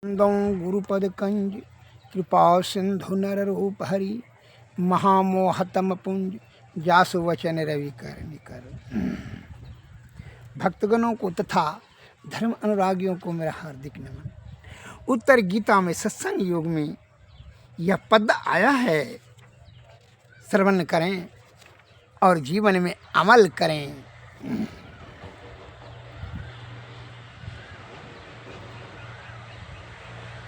गुरुपद कंज कृपा सिंधु नर रूप हरि महामोहतम पुंज जासु वचन रवि कर निकर। भक्तगणों को तथा धर्म अनुरागियों को मेरा हार्दिक नमन। उत्तर गीता में सत्संग योग में यह पद आया है, श्रवण करें और जीवन में अमल करें।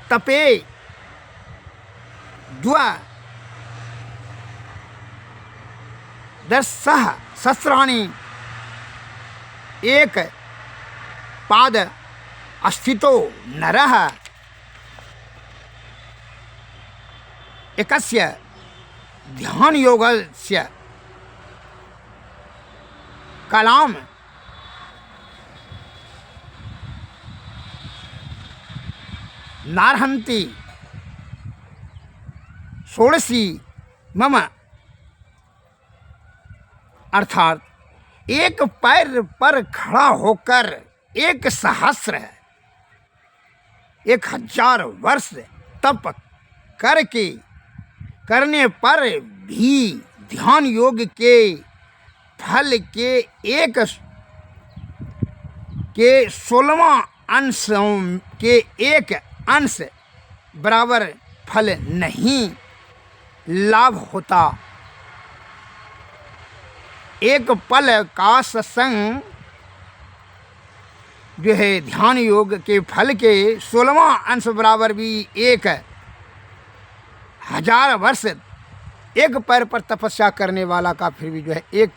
तपे द्वा दशः सहस्राणि एक पाद अस्थितो नरः एकस्य ध्यान योगस्य कलाम नार्हन्ति षोडशी मम, अर्थात एक पैर पर खड़ा होकर 1000 वर्ष तप करने पर भी ध्यान योग के फल के 16वां अंशों के एक अंश बराबर फल नहीं लाभ होता। एक पल का सत्संग जो है ध्यान योग के फल के 16वां अंश बराबर भी 1000 वर्ष एक पैर पर तपस्या करने वाला का फिर भी जो है एक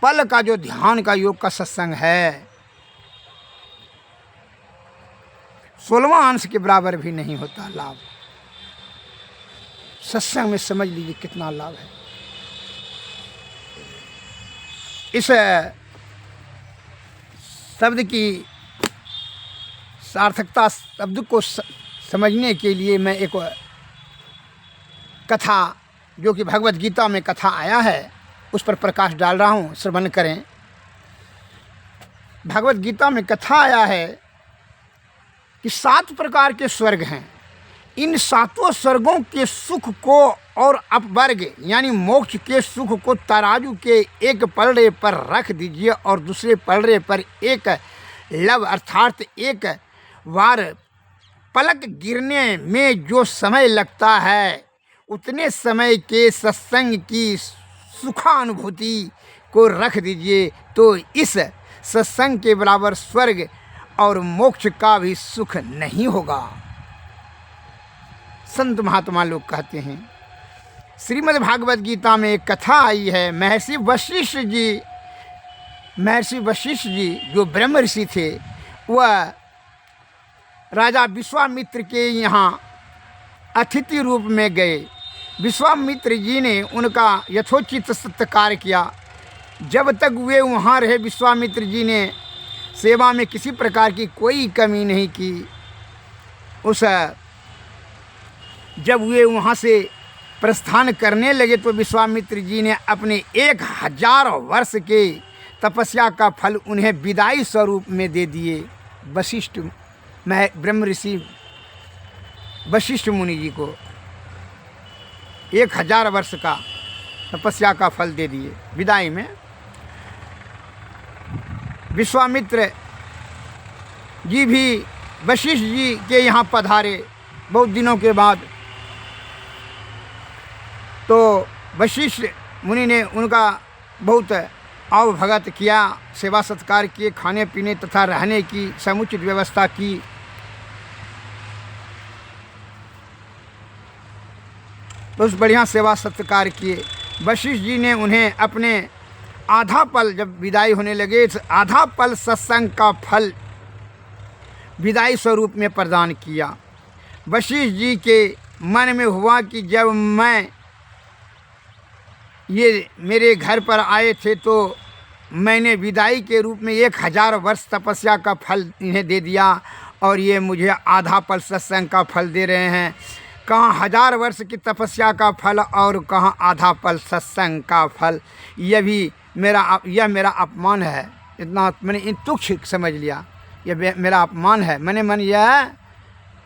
पल का जो ध्यान का योग का सत्संग है 16वां अंश के बराबर भी नहीं होता लाभ। सत्संग में समझ लीजिए कितना लाभ है। इस शब्द की सार्थकता शब्द को समझने के लिए मैं एक कथा जो कि भगवत गीता में कथा आया है उस पर प्रकाश डाल रहा हूँ, श्रवण करें। भगवत गीता में कथा आया है कि 7 प्रकार के स्वर्ग हैं। इन 7 स्वर्गों के सुख को और अपवर्ग यानी मोक्ष के सुख को तराजू के एक पलड़े पर रख दीजिए और दूसरे पलड़े पर एक लव अर्थात एक बार पलक गिरने में जो समय लगता है उतने समय के सत्संग की सुखानुभूति को रख दीजिए तो इस सत्संग के बराबर स्वर्ग और मोक्ष का भी सुख नहीं होगा। संत महात्मा लोग कहते हैं, श्रीमद् भागवत गीता में एक कथा आई है। महर्षि वशिष्ठ जी जो ब्रह्म ऋषि थे वह राजा विश्वामित्र के यहाँ अतिथि रूप में गए। विश्वामित्र जी ने उनका यथोचित सत्कार किया। जब तक वे वहाँ रहे विश्वामित्र जी ने सेवा में किसी प्रकार की कोई कमी नहीं की। जब वे वहाँ से प्रस्थान करने लगे तो विश्वामित्र जी ने अपने 1000 वर्ष के तपस्या का फल उन्हें विदाई स्वरूप में दे दिए। ब्रह्म ऋषि वशिष्ठ मुनि जी को 1000 वर्ष का तपस्या का फल दे दिए विदाई में। विश्वामित्र जी भी वशिष्ठ जी के यहाँ पधारे बहुत दिनों के बाद। तो वशिष्ठ मुनि ने उनका बहुत आवभगत किया, सेवा सत्कार किए, खाने पीने तथा रहने की समुचित व्यवस्था की। तो उस बढ़िया सेवा सत्कार किए। वशिष्ठ जी ने उन्हें अपने आधा पल जब विदाई होने लगे आधा पल सत्संग का फल विदाई स्वरूप में प्रदान किया। वशिष्ठ जी के मन में हुआ कि जब ये मेरे घर पर आए थे तो मैंने विदाई के रूप में 1000 वर्ष तपस्या का फल इन्हें दे दिया और ये मुझे आधा पल सत्संग का फल दे रहे हैं। कहाँ 1000 वर्ष की तपस्या का फल और कहाँ आधा पल सत्संग का फल। यह मेरा अपमान है। इतना मैंने तुच्छ समझ लिया, यह मेरा अपमान है। मैंने मन यह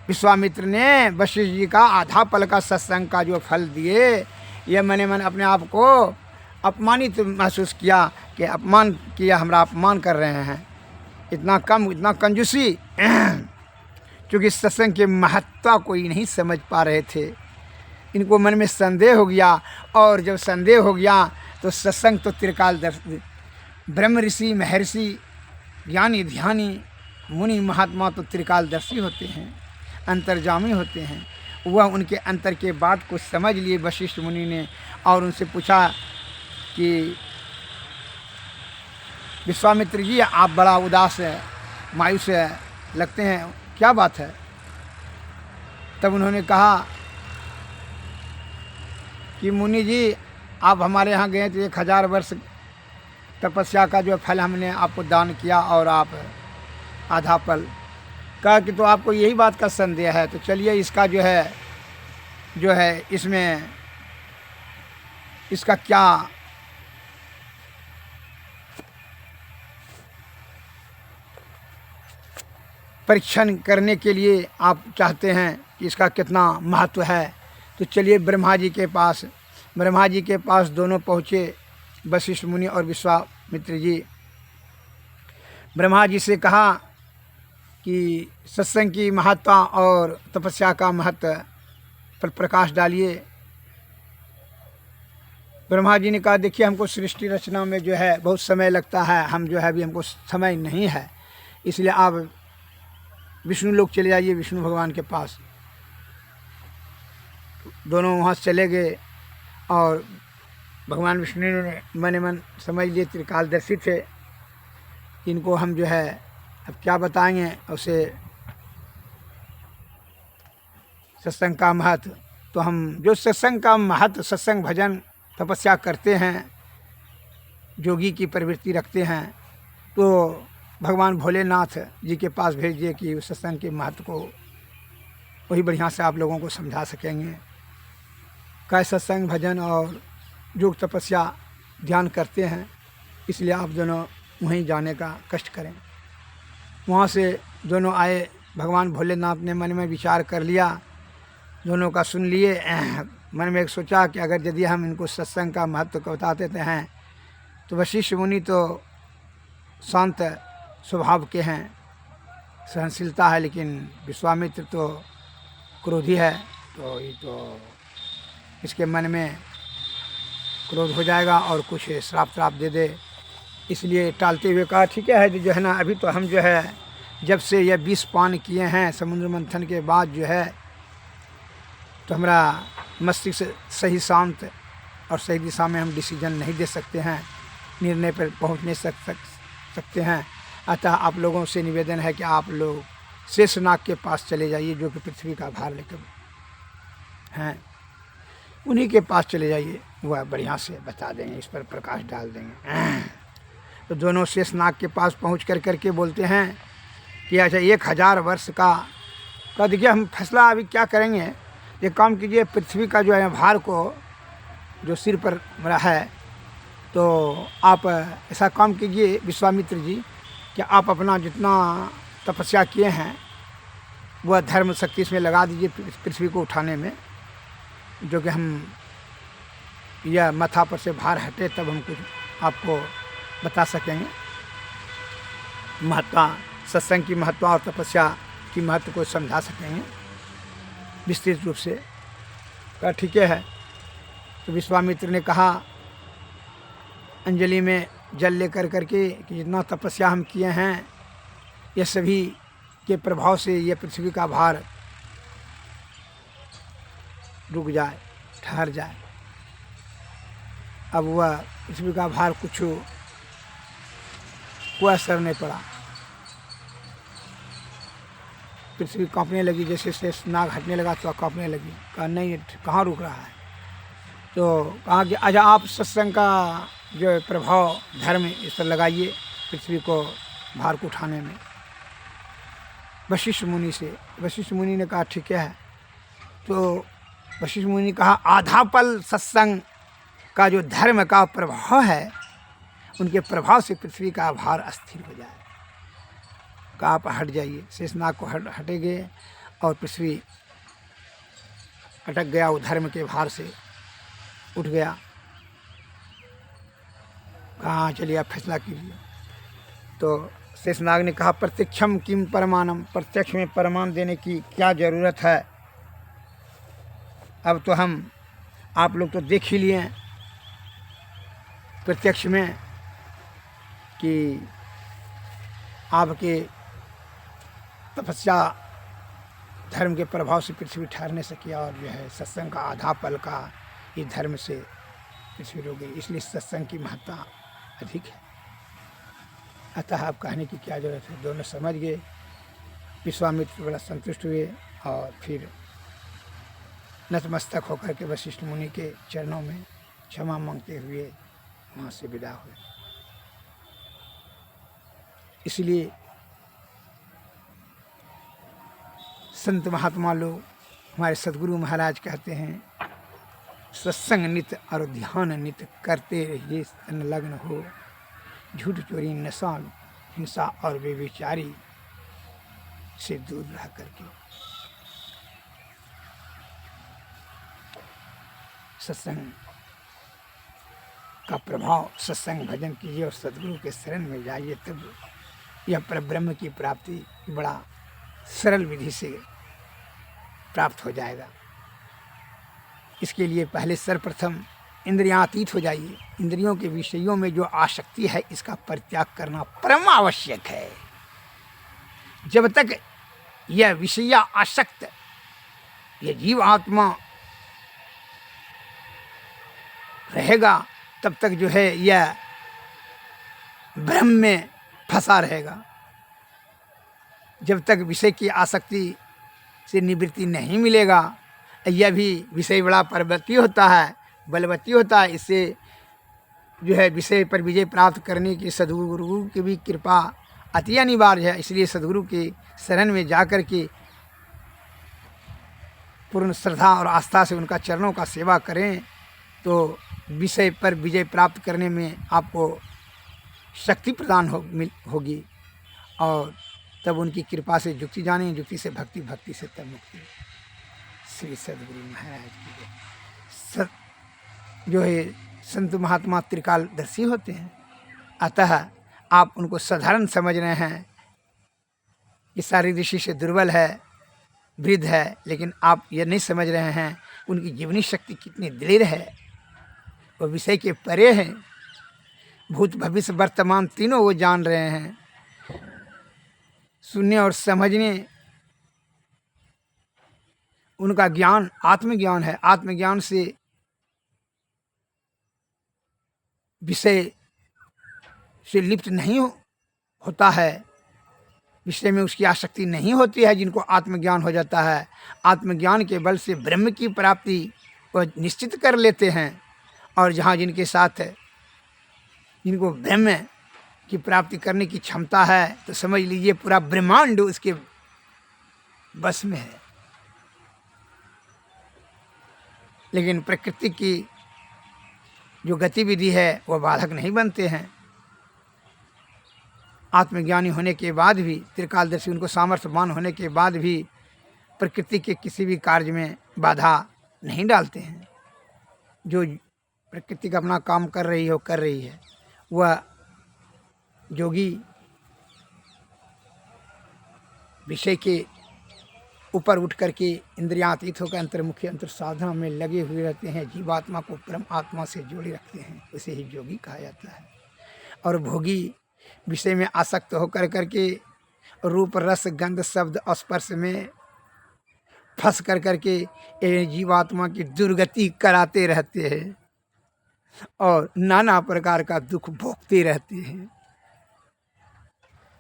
विश्वामित्र ने वशिष्ठ जी का आधा पल का सत्संग का जो फल दिए, ये मैंने मन अपने आप को अपमानित महसूस किया कि अपमान किया, हमारा अपमान कर रहे हैं, इतना कम, इतना कंजूसी। क्योंकि सत्संग की महत्ता कोई नहीं समझ पा रहे थे, इनको मन में संदेह हो गया। और जब संदेह हो गया तो सत्संग तो त्रिकालदर्शी, ब्रह्म ऋषि, महर्षि, ज्ञानी, ध्यानी, मुनि, महात्मा तो त्रिकालदर्शी होते हैं, अंतर्जामी होते हैं। वह उनके अंतर के बात को समझ लिए वशिष्ठ मुनि ने, और उनसे पूछा कि विश्वामित्र जी, आप बड़ा उदास है, मायूस लगते हैं, क्या बात है? तब उन्होंने कहा कि मुनि जी, आप हमारे यहाँ गए तो 1000 वर्ष तपस्या का जो फल हमने आपको दान किया, और आप आधा पल कहा कि तो आपको यही बात का संदेह है, तो चलिए इसका जो है इसमें इसका क्या परीक्षण करने के लिए आप चाहते हैं कि इसका कितना महत्व है, तो चलिए ब्रह्मा जी के पास। ब्रह्मा जी के पास दोनों पहुँचे, वशिष्ठ मुनि और विश्वामित्र जी। ब्रह्मा जी से कहा कि सत्संग की महत्ता और तपस्या का महत्व पर प्रकाश डालिए। ब्रह्मा जी ने कहा, देखिए हमको सृष्टि रचना में जो है बहुत समय लगता है, हम जो है अभी हमको समय नहीं है, इसलिए आप विष्णु लोक चले जाइए, विष्णु भगवान के पास। दोनों वहाँ चले गए, और भगवान विष्णु ने मन मन समझ लिए, त्रिकालदर्शी थे, इनको हम जो है अब क्या बताएंगे उसे सत्संग का महत्व। तो हम जो सत्संग का महत्व, सत्संग भजन तपस्या करते हैं, योगी की प्रवृत्ति रखते हैं, तो भगवान भोलेनाथ जी के पास भेजिए कि उस सत्संग के महत्व को वही बढ़िया से आप लोगों को समझा सकेंगे। क्या सत्संग भजन और योग तपस्या ध्यान करते हैं, इसलिए आप दोनों वहीं जाने का कष्ट करें। वहाँ से दोनों आए, भगवान भोलेनाथ ने मन में विचार कर लिया, दोनों का सुन लिए। मन में एक सोचा कि अगर यदि हम इनको सत्संग का महत्व को बताते हैं तो वशिष्ठ मुनि तो शांत स्वभाव के हैं, सहनशीलता है, लेकिन विश्वामित्र तो क्रोधी है, तो ये तो इसके मन में क्रोध हो जाएगा और कुछ श्राप दे दे। इसलिए टालते हुए कहा, ठीक है जो है ना, अभी तो हम जो है जब से यह 20 पान किए हैं समुद्र मंथन के बाद जो है, तो हमारा मस्तिष्क सही शांत और सही दिशा में हम डिसीजन नहीं दे सकते हैं, निर्णय पर पहुँच नहीं सकते हैं। अतः आप लोगों से निवेदन है कि आप लोग शेषनाग के पास चले जाइए, जो कि पृथ्वी का भार लेकर हैं, उन्हीं के पास चले जाइए, वह बढ़िया से बता देंगे, इस पर प्रकाश डाल देंगे। तो दोनों शेषनाग के पास पहुँच करके बोलते हैं कि अच्छा 1000 वर्ष का देखिए हम फैसला अभी क्या करेंगे, ये काम कीजिए, पृथ्वी का जो है भार को जो सिर पर मेरा है, तो आप ऐसा काम कीजिए विश्वामित्र जी कि आप अपना जितना तपस्या किए हैं वह धर्म शक्ति इसमें लगा दीजिए, पृथ्वी को उठाने में, जो कि हम यह माथा पर से भार हटे तब हम कुछ आपको बता सकेंगे, महत्व, सत्संग की महत्व और तपस्या की महत्व को समझा सकेंगे विस्तृत रूप से। कहा ठीक है। तो विश्वामित्र ने कहा अंजलि में जल लेकर करके कि जितना तपस्या हम किए हैं, ये सभी के प्रभाव से ये पृथ्वी का भार रुक जाए, ठहर जाए। अब वह पृथ्वी का भार कुछ कोई असर नहीं पड़ा, पृथ्वी कांपने लगी, जैसे शेषनाग हटने लगा तो कांपने लगी। कहा नहीं, कहाँ रुक रहा है? तो कहा कि अच्छा आप सत्संग का जो प्रभाव धर्म इस पर लगाइए, पृथ्वी को भार को उठाने में। वशिष्ठ मुनि से, वशिष्ठ मुनि ने कहा ठीक है। तो वशिष्ठ मुनि ने कहा आधा पल सत्संग का जो धर्म का प्रभाव है, उनके प्रभाव से पृथ्वी का भार अस्थिर हो जाए। कहा आप हट जाइए, शेषनाग को हटेंगे और पृथ्वी अटक गया, वो धर्म के भार से उठ गया। कहाँ चलिए आप फैसला कीजिए। तो शेषनाग ने कहा प्रत्यक्षम किम परमानम, प्रत्यक्ष में प्रमाण देने की क्या ज़रूरत है। अब तो हम आप लोग तो देख ही लिए प्रत्यक्ष में कि आपके तपस्या धर्म के प्रभाव से पृथ्वी ठहरने से किया, और जो है सत्संग का आधा पल का ये धर्म से पृथ्वी रुक गई, इसलिए सत्संग की महत्ता अधिक है। अतः आप कहने की क्या ज़रूरत है। दोनों समझ गए। विश्वामित्र बड़ा संतुष्ट हुए और फिर नतमस्तक होकर के वशिष्ठ मुनि के चरणों में क्षमा मांगते हुए वहाँ से विदा हुए। इसलिए संत महात्मा लोग, हमारे सदगुरु महाराज कहते हैं सत्संग नित्य और ध्यान नित्य करते रहिए संलग्न हो, झूठ चोरी नशा हिंसा और बेविचारी से दूर रह करके सत्संग का प्रभाव, सत्संग भजन कीजिए और सदगुरु के शरण में जाइए, तब यह परब्रह्म की प्राप्ति बड़ा सरल विधि से प्राप्त हो जाएगा। इसके लिए पहले सर्वप्रथम इंद्रियातीत हो जाइए। इंद्रियों के विषयों में जो आसक्ति है इसका परित्याग करना परम आवश्यक है। जब तक यह विषया आसक्त यह जीव आत्मा रहेगा तब तक जो है यह ब्रह्म में फंसा रहेगा। जब तक विषय की आसक्ति से निवृत्ति नहीं मिलेगा, यह भी विषय बड़ा परवती होता है, बलवती होता है। इससे जो है विषय पर विजय प्राप्त करने की सदगुरु की भी कृपा अति अनिवार्य है। इसलिए सदगुरु के शरण में जाकर के पूर्ण श्रद्धा और आस्था से उनका चरणों का सेवा करें तो विषय पर विजय प्राप्त करने में आपको शक्ति प्रदान होगी, और तब उनकी कृपा से युक्ति जाने, युक्ति से भक्ति, भक्ति से तब मुक्ति। श्री सदगुरु महाराज की जो है संत महात्मा त्रिकालदर्शी होते हैं। अतः आप उनको साधारण समझ रहे हैं कि शारीरिक दृष्टि से दुर्बल है, वृद्ध है, लेकिन आप ये नहीं समझ रहे हैं उनकी जीवनी शक्ति कितनी दृढ़ है। वो विषय के परे हैं, भूत भविष्य वर्तमान तीनों वो जान रहे हैं। सुनने और समझने उनका ज्ञान आत्मज्ञान है। आत्मज्ञान से विषय से लिप्त नहीं होता है, विषय में उसकी आसक्ति नहीं होती है। जिनको आत्मज्ञान हो जाता है, आत्मज्ञान के बल से ब्रह्म की प्राप्ति को निश्चित कर लेते हैं। और जहाँ जिनके साथ जिनको ब्रह्म की प्राप्ति करने की क्षमता है, तो समझ लीजिए पूरा ब्रह्मांड उसके बस में है। लेकिन प्रकृति की जो गतिविधि है वह बाधक नहीं बनते हैं। आत्मज्ञानी होने के बाद भी, त्रिकालदर्शी उनको सामर्थ्यवान होने के बाद भी प्रकृति के किसी भी कार्य में बाधा नहीं डालते हैं। जो प्रकृति का अपना काम कर रही है वह योगी विषय के ऊपर उठ करके इंद्रियातीत होकर अंतर्मुखी अंतर साधना में लगे हुए रहते हैं। जीवात्मा को परम आत्मा से जोड़े रखते हैं, उसे ही योगी कहा जाता है। और भोगी विषय में आसक्त होकर करके रूप रस गंध शब्द स्पर्श में फंस कर करके जीवात्मा की दुर्गति कराते रहते हैं और नाना प्रकार का दुख भोगते रहते हैं।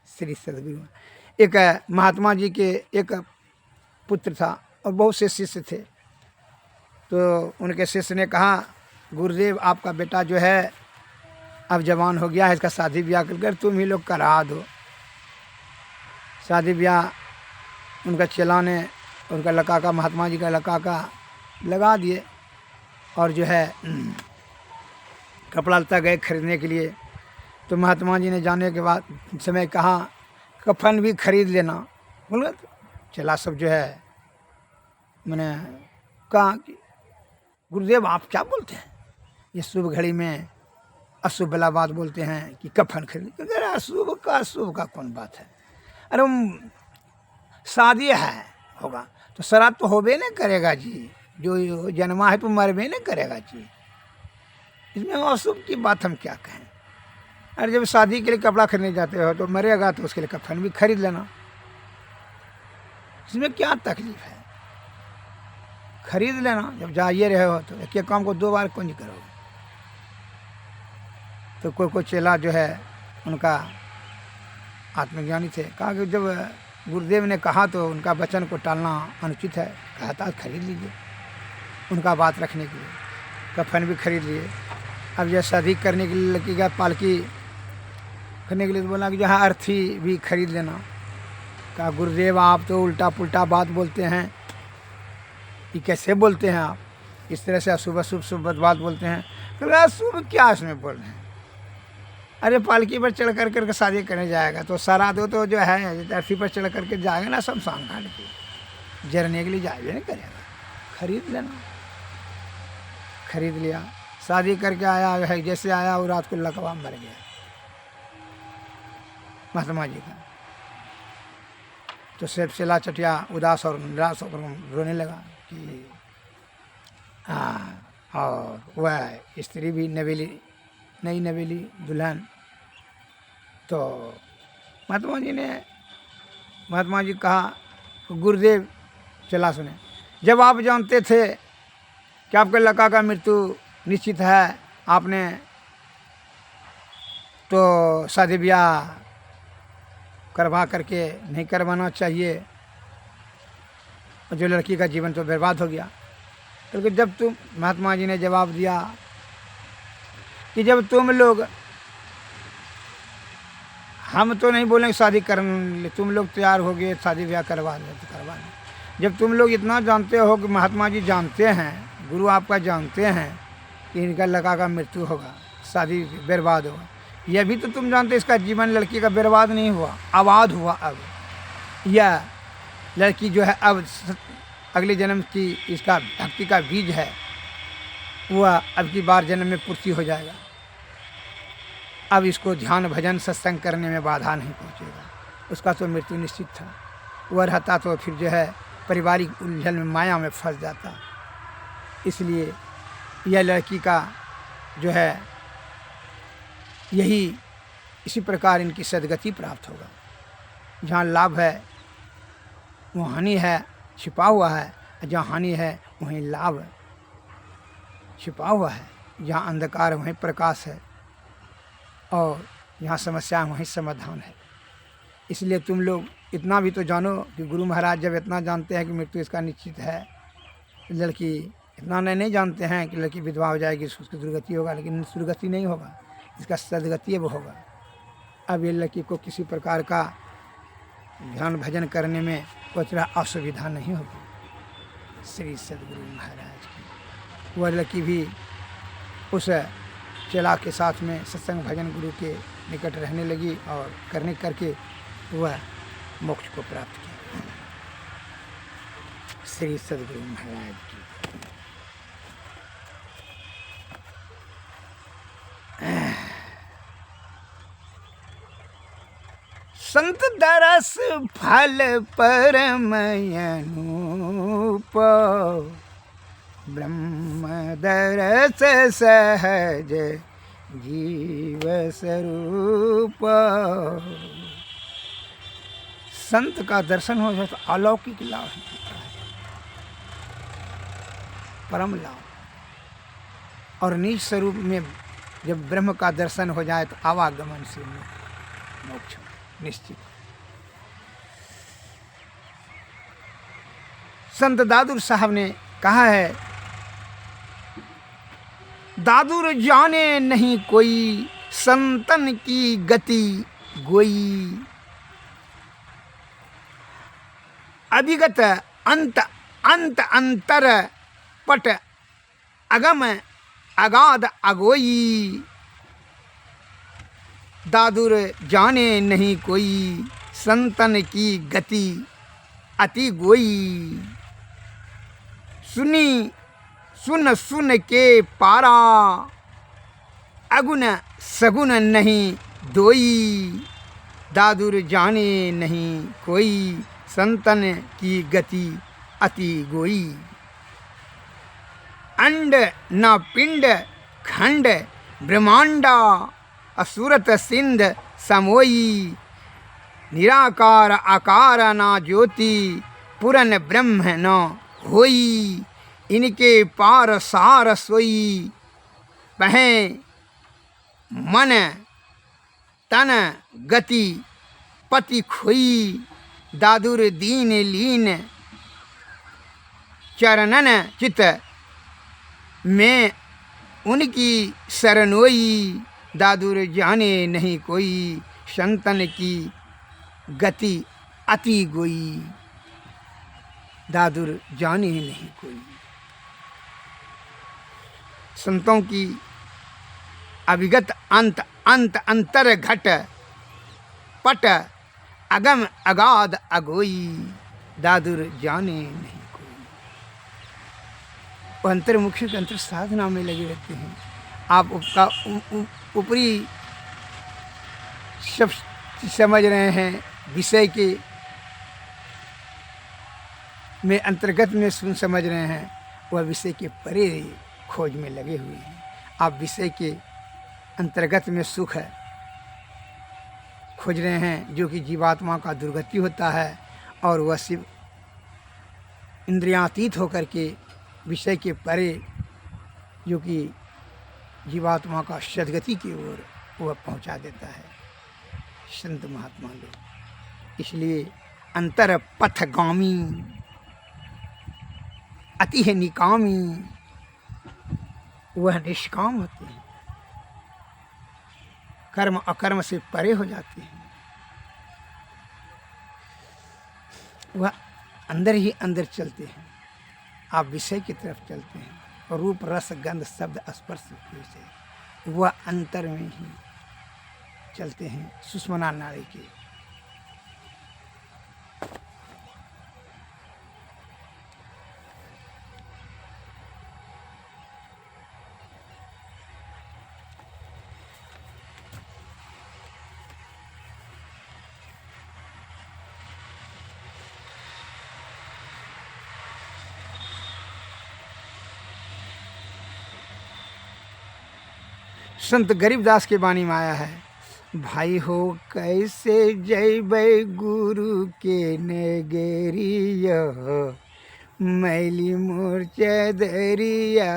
श्री सदगुरु एक महात्मा जी के एक पुत्र था और बहुत से शिष्य थे। तो उनके शिष्य ने कहा, गुरुदेव आपका बेटा जो है अब जवान हो गया है, इसका शादी ब्याह कर तुम ही लोग करा दो। शादी ब्याह उनका चलाने, उनका लड़का का, महात्मा जी का लड़का का लगा दिए। और जो है कपड़ा लत्ता गए खरीदने के लिए, तो महात्मा जी ने जाने के बाद समय कहा कफन भी खरीद लेना। बोला चला सब जो है मैंने कहा कि गुरुदेव आप क्या बोलते हैं, ये शुभ घड़ी में अशुभ वाला बात बोलते हैं कि कफन खरीद। अरे अशुभ का कौन बात है, अरे शादी है होगा तो श्राद्ध तो होबे नहीं करेगा जी, जो जन्मा है तो मरबे नहीं करेगा जी, इसमें अशुभ की बात हम क्या कहें। अरे जब शादी के लिए कपड़ा खरीदने जाते हो तो मरेगा तो उसके लिए कफन भी खरीद लेना, इसमें क्या तकलीफ है, खरीद लेना। जब जाइए रहे हो तो एक काम को 2 बार क्यों नहीं करोगे। तो कोई चेला जो है उनका आत्मज्ञानी थे, कहा कि जब गुरुदेव ने कहा तो उनका वचन को टालना अनुचित है, कहा था खरीद लीजिए। उनका बात रखने के लिए कफन भी खरीद लिए। अब जब शादी करने के लिए लगेगा पालकी करने के लिए तो बोला कि जहाँ अर्थी भी खरीद लेना। कहा गुरुदेव आप तो उल्टा पुल्टा बात बोलते हैं, ये कैसे बोलते हैं आप, इस तरह से अशुभ शुभ बात बोलते हैं। तो अशुभ क्या इसमें बोल रहे हैं, अरे पालकी पर चढ़ कर करके शादी करने जाएगा तो श्राद्ध हो तो जो है अर्थी पर चढ़ करके जाएगा ना शमशान घाट पे, जरने के लिए जाए नहीं करेगा, खरीद लेना। खरीद लिया, शादी करके आया है, जैसे आया वो रात को लकवा मर गया महात्मा जी का। तो सिर्फ सिला चटिया उदास और निराश होकर रोने लगा कि और वह स्त्री भी नई नवेली दुल्हन। तो महात्मा जी कहा गुरुदेव चला सुने, जब आप जानते थे कि आपके लड़का का मृत्यु निश्चित है, आपने तो शादी ब्याह करवा करके नहीं करवाना चाहिए, और जो लड़की का जीवन तो बर्बाद हो गया। क्योंकि जब तुम महात्मा जी ने जवाब दिया कि जब तुम लोग, हम तो नहीं बोलेंगे शादी करने, तुम लोग तैयार हो गए शादी ब्याह करवा ले तो करवा लें। जब तुम लोग इतना जानते हो कि महात्मा जी जानते हैं, गुरु आपका जानते हैं कि इनका लड़का का मृत्यु होगा, शादी बर्बाद होगा, यह भी तो तुम जानते इसका जीवन लड़की का बर्बाद नहीं हुआ, आबाद हुआ। अब यह लड़की जो है अब अगले जन्म की इसका भक्ति का बीज है, वह अब की बार जन्म में पूर्ति हो जाएगा। अब इसको ध्यान भजन सत्संग करने में बाधा नहीं पहुंचेगा। उसका तो मृत्यु निश्चित था, वह रहता तो फिर जो है पारिवारिक उलझन में माया में फंस जाता। इसलिए यह लड़की का जो है यही इसी प्रकार इनकी सदगति प्राप्त होगा। जहाँ लाभ है वहाँ हानि है छिपा हुआ है, जहाँ हानि है वहीं लाभ छिपा हुआ है। जहाँ अंधकार है वहीं प्रकाश है, और यहाँ समस्या है वहीं समाधान है। इसलिए तुम लोग इतना भी तो जानो कि गुरु महाराज जब इतना जानते हैं कि मृत्यु इसका निश्चित है, लड़की इतना नहीं जानते हैं कि लड़की विधवा हो जाएगी, उसकी दुर्गति होगा, लेकिन दुर्गति नहीं होगा, इसका सदगति वो होगा। अब ये लड़की को किसी प्रकार का ध्यान भजन करने में कोई तरह असुविधा नहीं होगी। श्री सद्गुरु महाराज की वह लड़की भी उस चेला के साथ में सत्संग भजन गुरु के निकट रहने लगी, और करके वह मोक्ष को प्राप्त किया। श्री सद्गुरु महाराज की। संत दरस फल परम अनूप, ब्रह्म दरस सहज जीव स्वरूप। संत का दर्शन हो जाए तो अलौकिक लाभ मिलता है, परम लाभ। और निज स्वरूप में जब ब्रह्म का दर्शन हो जाए तो आवागमन से मोक्ष निश्चित। संत दादूर साहब ने कहा है, दादूर जाने नहीं कोई संतन की गति गोई, अभिगत अंत अंत अंतर पट अगम अगाध अगोई। दादुर जाने नहीं कोई संतन की गति अति गोई, सुनी सुन सुन के पारा, अगुन सगुन नहीं दोई, दादुर जाने नहीं कोई, संतन की गति अति गोई। अंड न पिंड खंड ब्रह्मांडा, असुरत सिंध समोई, निराकार आकार ना ज्योति, पुरन ब्रह्म न होई, इनके पार सार सोई, पहें मन तन गति पति खोई, दादुर दीन लीन चरणन चित में उनकी शरणोई, दादुर जाने नहीं कोई, संतन की गति अति गोई, दादुर जाने नहीं कोई। संतों की अविगत अंत अंत अंतर घट पट, अगम अगाध अगोई, दादुर जाने नहीं कोई। वो अंतर्मुखी के अंतर साधना में लगे रहते हैं। आप उसका ऊपरी सब समझ रहे हैं, विषय के में अंतर्गत में समझ रहे हैं, वह विषय के परे खोज में लगे हुए हैं। आप विषय के अंतर्गत में सुख है खोज रहे हैं, जो कि जीवात्मा का दुर्गति होता है, और वह शिव इंद्रियातीत होकर के विषय के परे, जो कि जीवात्मा का सद्गति की ओर वह पहुंचा देता है संत महात्मा लोग। इसलिए अंतर पथगामी अति है निकामी, वह निष्काम होते हैं, कर्म अकर्म से परे हो जाते हैं। वह अंदर ही अंदर चलते हैं, आप विषय की तरफ चलते हैं, और रूप रस गंध शब्द स्पर्श से वह अंतर में ही चलते हैं, सुषुम्ना नाड़ी के। संत गरीबदास के बानी में आया है, भाई हो कैसे जैबै गुरु के नगरिया, मैली मूर्छा दरिया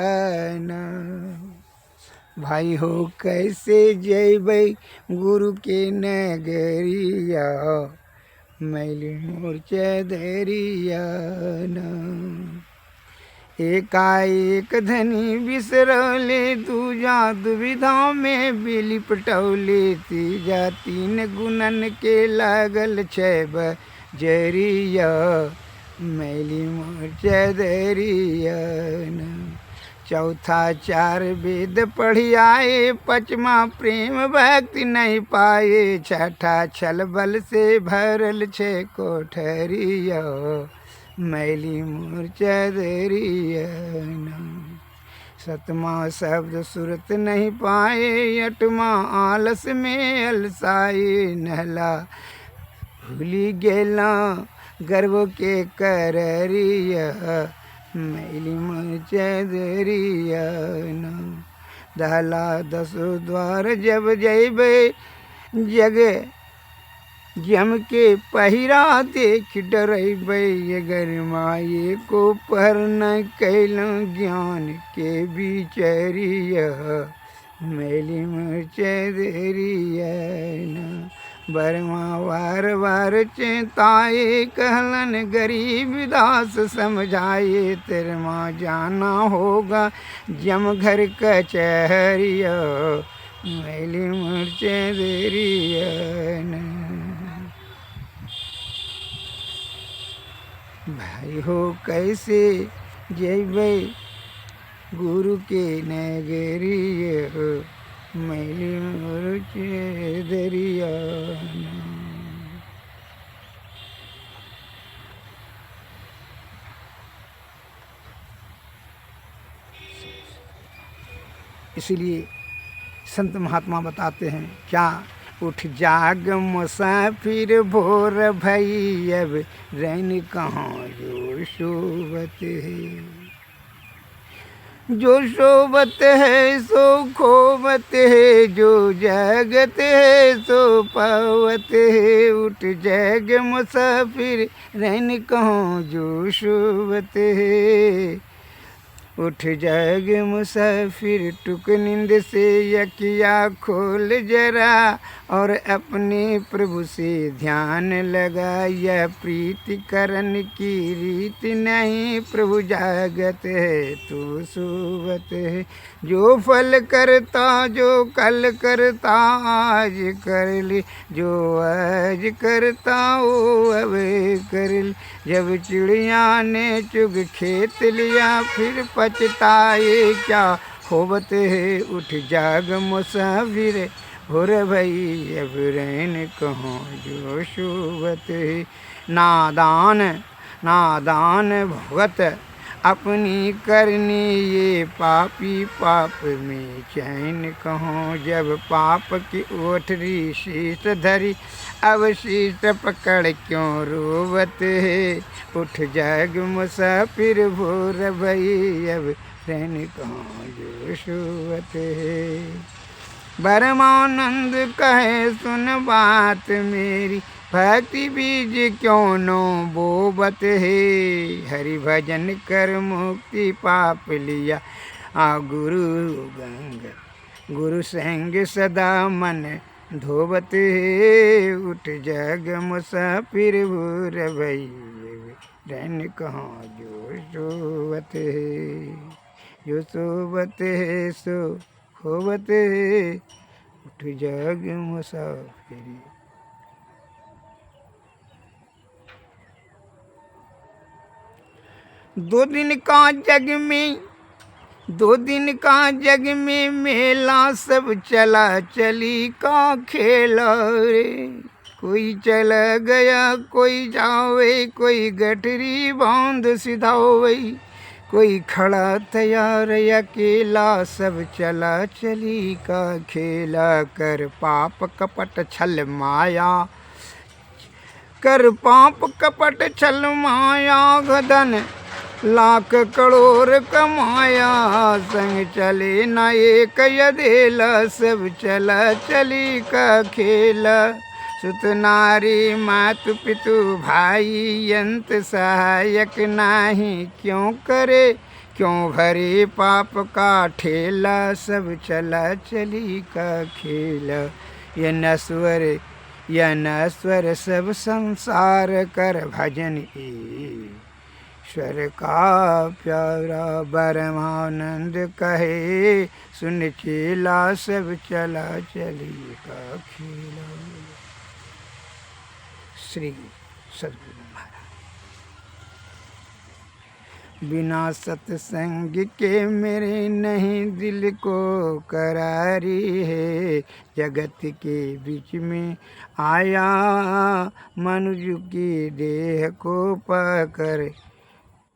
ना। भाई हो कैसे जैबै गुरु के नगरिया, मैली मूर्छा दरिया ना। एकाएक धनी बिसरौले, दूजा दुविधा में बिली पटौले, तीजा तीन गुणन के लागल छे बजरिया, मैली मूर्छा दरिया ना। चौथा चार वेद पढ़ी आए, पचमा प्रेम भक्ति नहीं पाए, छठा छल बल से भरल छे कोठरिया, मैली मूर्छा दरिया ना। सतमा शब्द सुरत नहीं पाए, अठमा आलस में अलसाए, नहला भूली गेला गर्व के कररिया, मैली मूर्छा दरिया ना। दहला दसो द्वार जब जैबै, जग जम के पहिरा देख डरैबै, अगर माये को पर न कैलौं ज्ञान के बिचरिया, मैली मूर्छा दरिया ना। बरमा वार वार चेताए, कहलन गरीब दास समझाए, तेरे माँ जाना होगा जम घर कचहरिया, मैली मूर्छा दरिया ना। भाई हो कैसे जैबै गुरु के नगरिया, मैली मूर्छा दरिया ना। इसीलिए संत महात्मा बताते हैं क्या, उठ जाग मुसाफिर भोर भई अब रैन कहाँ जो शोभत है। जो शोभत है सो खोवत है, जो जगत है सो पावत है। उठ जाग मुसाफिर रैन कहाँ जो शोभत है। उठ जाग मुसाफिर टुक नींद से यकिया खोल जरा, और अपने प्रभु से ध्यान लगा। यह प्रीति करन की रीत नहीं, प्रभु जागत है तो सोवत है। जो फल करता जो कल करता आज कर ले, जो आज करता वो अब कर ले। जब चिड़िया ने चुग खेत लिया फिर पछताए क्या, होवत है उठ जाग मुसाफिर भोर भई अब रैन कहाँ जो शोभत है। नादान नादान भगत अपनी करनी, ये पापी पाप में चैन कहाँ। जब पाप की ओठरी शीश धरी, अब शीश पकड़ क्यों रोवत है। उठ जाग मुसाफिर भोर भई अब रैन कहाँ जो शोभत है। परमानंद कहे सुन बात मेरी, भक्ति बीज क्यों नो बोबत है। हरि भजन कर मुक्ति पाप लिया, गुरु गंग गुरु संग सदा मन धोबत है। उठ जग मुसाफिर भोर भई रैन कहाँ जो शोभत है। जो शोभत है सो खोवत है, उठ जग मुसाफिर। दो दिन का जग में मेला, सब चला चली का खेला रे। कोई चला गया कोई जावे, कोई गठरी बांध सिधावे। कोई खड़ा तैयार अकेला, सब चला चली का खेला। कर पाप कपट छल माया, कर पाप कपट छल माया। धन लाख करोड़ कमाया, संग चले न एक यदेला। सब चला चली का खेला। सुत नारी मातु पितु भाई, अंत सहायक नाही क्यों करे। क्यों भरे पाप का ठेला, सब चला चली का खेला। यह नश्वर सब संसार कर भजन ईश्वर का प्यारा। परमानंद कहे सुन चेला, सब चला चली का खेला। श्री सद्गुरु महाराज। बिना सत्संग के मेरे नहीं दिल को करारी है। जगत के बीच में आया मनुष्य की देह को पकड़,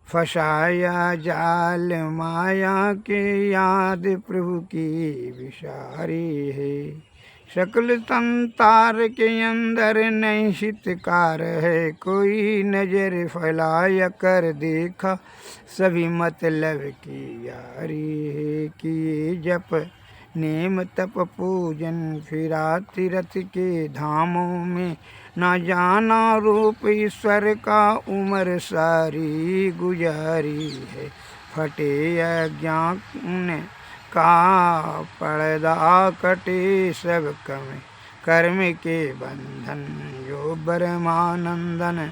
फसाया जाल माया के याद प्रभु की विसारी है। सकल संसार के अंदर नहीं हितकार है, कोई नजर फैलाया कर देखा सभी मतलब की यारी है। किए जप नेम तप पूजन फिरा तीर्थ के धामों में, ना जाना रूप ईश्वर का उम्र सारी गुजारी है। फटे अज्ञान का पर्दा कटे सब कर्म के बंधन। जो परमानंदन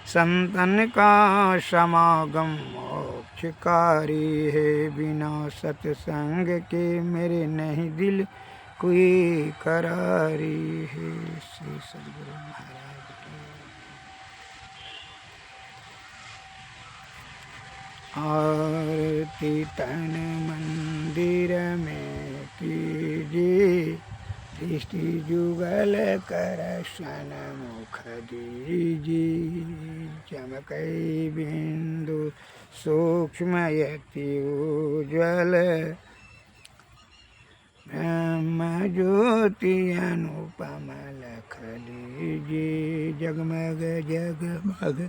संतन का समागम मोक्षकारी है। बिना सत्संग के मेरे नहीं दिल कोई करारी है। श्री सद्गुरु महाराज की। आरती तन मंदिर में कीजिए, दृष्टि जुगल कर सन्मुख दीजिए। चमकई बिंदु सूक्ष्म यति उज्ज्वल, ब्रह्म ज्योति अनुपम लख लीजिए जगमग जगमग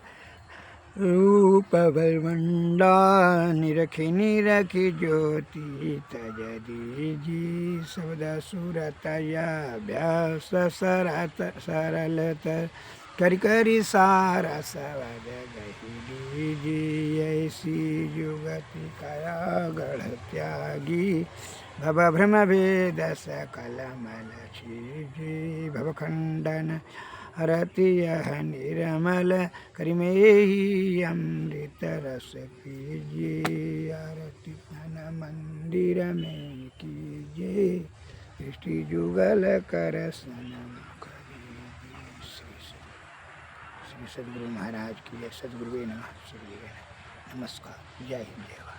रूप भरमंडा निरखी निरखी ज्योति तज दीजी शब्द सुरतयाभ्यास सरत सरलत करि करि सारा सवद गही दीजी ऐसी जुगति कया गढ़ त्यागी भव भ्रम भेद सकल मल छीजी भव खंडन हरति यह निर्मल करिमेहि अमृत रस कीजिए आरती मन मंदिर में कीजिए सृष्टि जुगल कर सनम करीजिए। श्री सद्गुरु महाराज की जय। सद्गुरुवे नमः। नमस्कार। जय हिंद जय भारत।